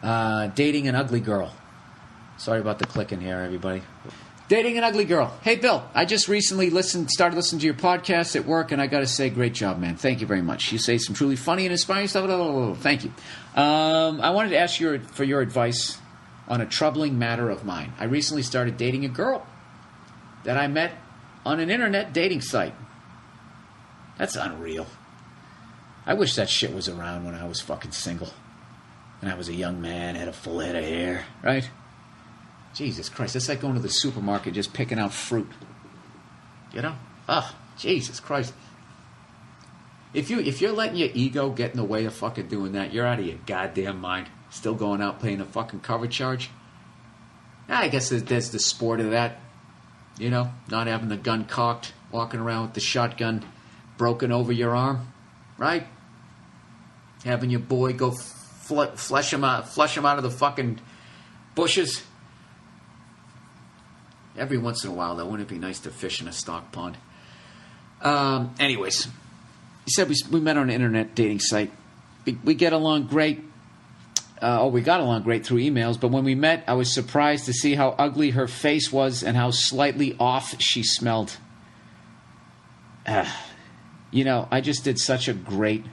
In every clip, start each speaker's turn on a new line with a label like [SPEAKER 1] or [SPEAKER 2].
[SPEAKER 1] Dating an ugly girl. Sorry about the clicking here, everybody. Dating an ugly girl. Hey, Bill, I just recently started listening to your podcast at work, and I got to say, great job, man. Thank you very much. You say some truly funny and inspiring stuff. Thank you. I wanted to ask you for your advice on a troubling matter of mine. I recently started dating a girl that I met on an internet dating site. That's unreal. I wish that shit was around when I was fucking single. And I was a young man, had a full head of hair, right? Jesus Christ, it's like going to the supermarket just picking out fruit. You know? Oh, Jesus Christ. If you're letting your ego get in the way of fucking doing that, you're out of your goddamn mind. Still going out paying a fucking cover charge? I guess there's the sport of that. You know? Not having the gun cocked, walking around with the shotgun broken over your arm. Right? Having your boy go flush him out of the fucking bushes. Every once in a while, though, wouldn't it be nice to fish in a stock pond? Anyways, he said we met on an internet dating site. We get along great. We got along great through emails, but when we met, I was surprised to see how ugly her face was and how slightly off she smelled. You know, I just did such a great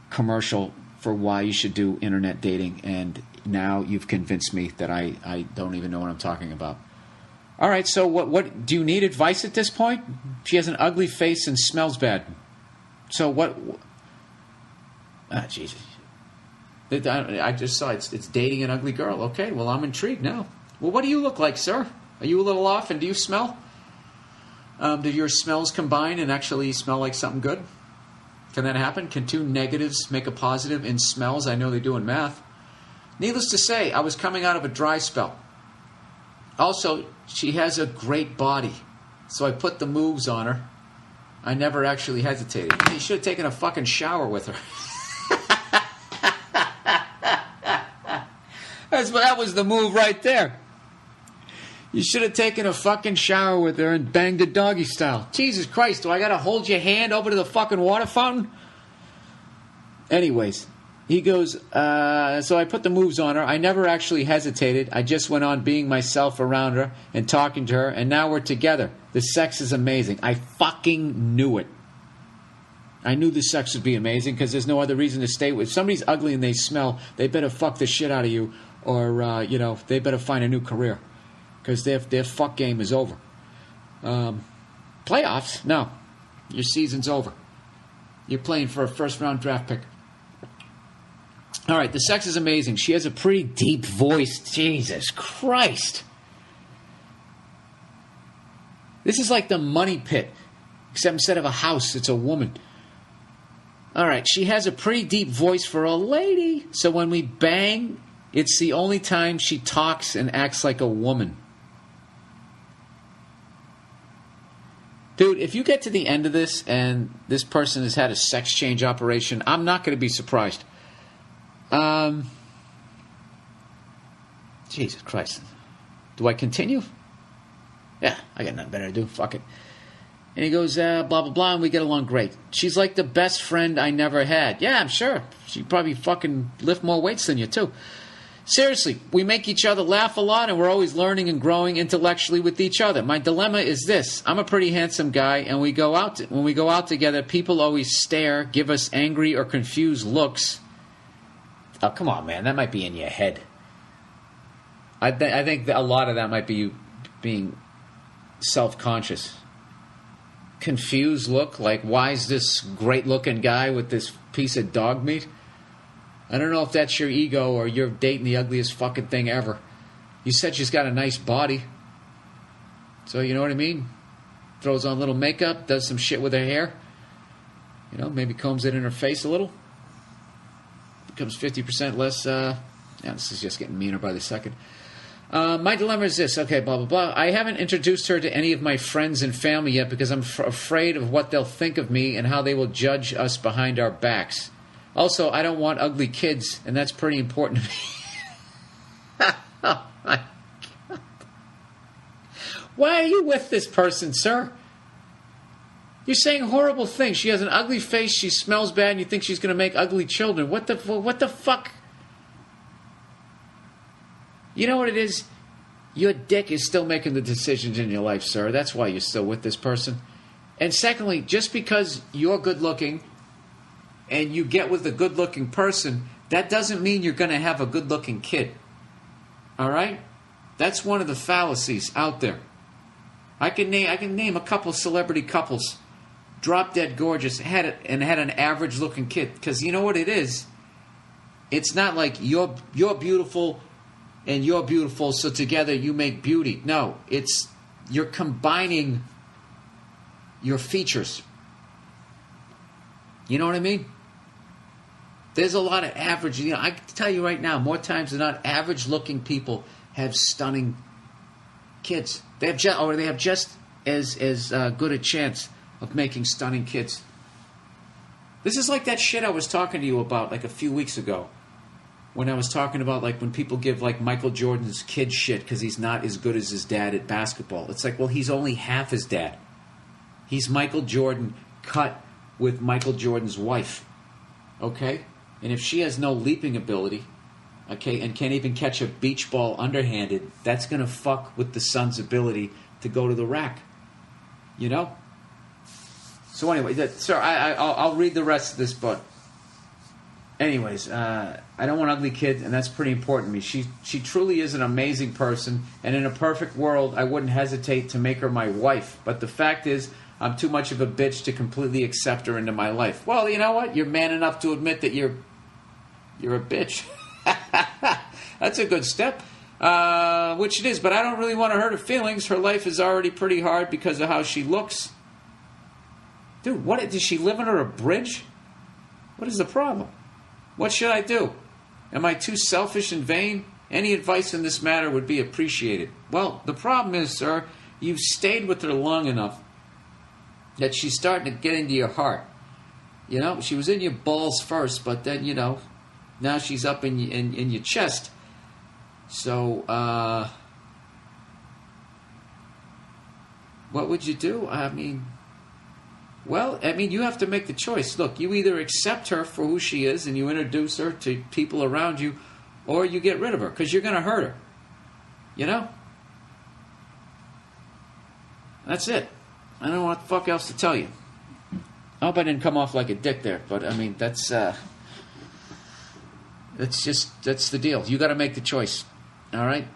[SPEAKER 1] commercial for why you should do internet dating, and now you've convinced me that I don't even know what I'm talking about. All right, so what do you need advice at this point? She has an ugly face and smells bad. So what? Jesus. I just saw it's dating an ugly girl. Okay, well, I'm intrigued now. Well, what do you look like, sir? Are you a little off, and do you smell? Do your smells combine and actually smell like something good? Can that happen? Can two negatives make a positive in smells? I know they do in math. Needless to say, I was coming out of a dry spell. Also, she has a great body, so I put the moves on her. I never actually hesitated. You should have taken a fucking shower with her. That was the move right there. You should have taken a fucking shower with her and banged it doggy style. Jesus Christ, do I gotta hold your hand over to the fucking water fountain? Anyways, he goes, so I put the moves on her. I never actually hesitated. I just went on being myself around her and talking to her, and now we're together. The sex is amazing. I fucking knew it. I knew the sex would be amazing because there's no other reason to stay with. If somebody's ugly and they smell, they better fuck the shit out of you, or, they better find a new career. Because their fuck game is over. Playoffs? No. Your season's over. You're playing for a first-round draft pick. All right, the sex is amazing. She has a pretty deep voice. Jesus Christ. This is like the Money Pit, except instead of a house, it's a woman. All right, she has a pretty deep voice for a lady. So when we bang, it's the only time she talks and acts like a woman. Dude, if you get to the end of this and this person has had a sex change operation, I'm not going to be surprised. Jesus Christ. Do I continue? Yeah, I got nothing better to do. Fuck it. And he goes, blah, blah, blah, and we get along great. She's like the best friend I never had. Yeah, I'm sure. She'd probably fucking lift more weights than you, too. Seriously, we make each other laugh a lot, and we're always learning and growing intellectually with each other. My dilemma is this. I'm a pretty handsome guy, and when we go out together, people always stare, give us angry or confused looks. Oh, come on, man. That might be in your head. I think that a lot of that might be you being self-conscious. Confused look, like, why is this great-looking guy with this piece of dog meat? I don't know if that's your ego or you're dating the ugliest fucking thing ever. You said she's got a nice body. So, you know what I mean? Throws on a little makeup, does some shit with her hair. You know, maybe combs it in her face a little. Becomes 50% less. This is just getting meaner by the second. My dilemma is this. Okay, blah, blah, blah. I haven't introduced her to any of my friends and family yet because I'm afraid of what they'll think of me and how they will judge us behind our backs. Also, I don't want ugly kids, and that's pretty important to me. Oh, my God. Why are you with this person, sir? You're saying horrible things. She has an ugly face, she smells bad, and you think she's going to make ugly children. What the fuck? You know what it is? Your dick is still making the decisions in your life, sir. That's why you're still with this person. And secondly, just because you're good looking and you get with a good looking person, that doesn't mean you're going to have a good looking kid. All right? That's one of the fallacies out there. I can name a couple celebrity couples, drop dead gorgeous, had an average looking kid. Because you know what it is? It's not like you're beautiful and you're beautiful, so together you make beauty. No, it's you're combining your features. You know what I mean? There's a lot of average. I can tell you right now, more times than not, average-looking people have stunning kids. They have just as good a chance of making stunning kids. This is like that shit I was talking to you about like a few weeks ago, when I was talking about like when people give like Michael Jordan's kid shit because he's not as good as his dad at basketball. It's like, well, he's only half his dad. He's Michael Jordan cut with Michael Jordan's wife. Okay? And if she has no leaping ability, okay, and can't even catch a beach ball underhanded, that's going to fuck with the son's ability to go to the rack. You know? So anyway, sir, I'll read the rest of this book. Anyways, I don't want an ugly kid, and that's pretty important to me. She truly is an amazing person, and in a perfect world, I wouldn't hesitate to make her my wife. But the fact is, I'm too much of a bitch to completely accept her into my life. Well, you know what? You're man enough to admit that you're a bitch. That's a good step, which it is. But I don't really want to hurt her feelings. Her life is already pretty hard because of how she looks. Dude, what? Does she live under a bridge? What is the problem? What should I do? Am I too selfish and vain? Any advice in this matter would be appreciated. Well, the problem is, sir, you've stayed with her long enough that she's starting to get into your heart. You know, she was in your balls first, but then, you know, now she's up in your chest. So, what would you do? I mean, you have to make the choice. Look, you either accept her for who she is and you introduce her to people around you, or you get rid of her, because you're going to hurt her. You know? That's it. I don't know what the fuck else to tell you. I hope I didn't come off like a dick there, but I mean, that's the deal. You got to make the choice. All right?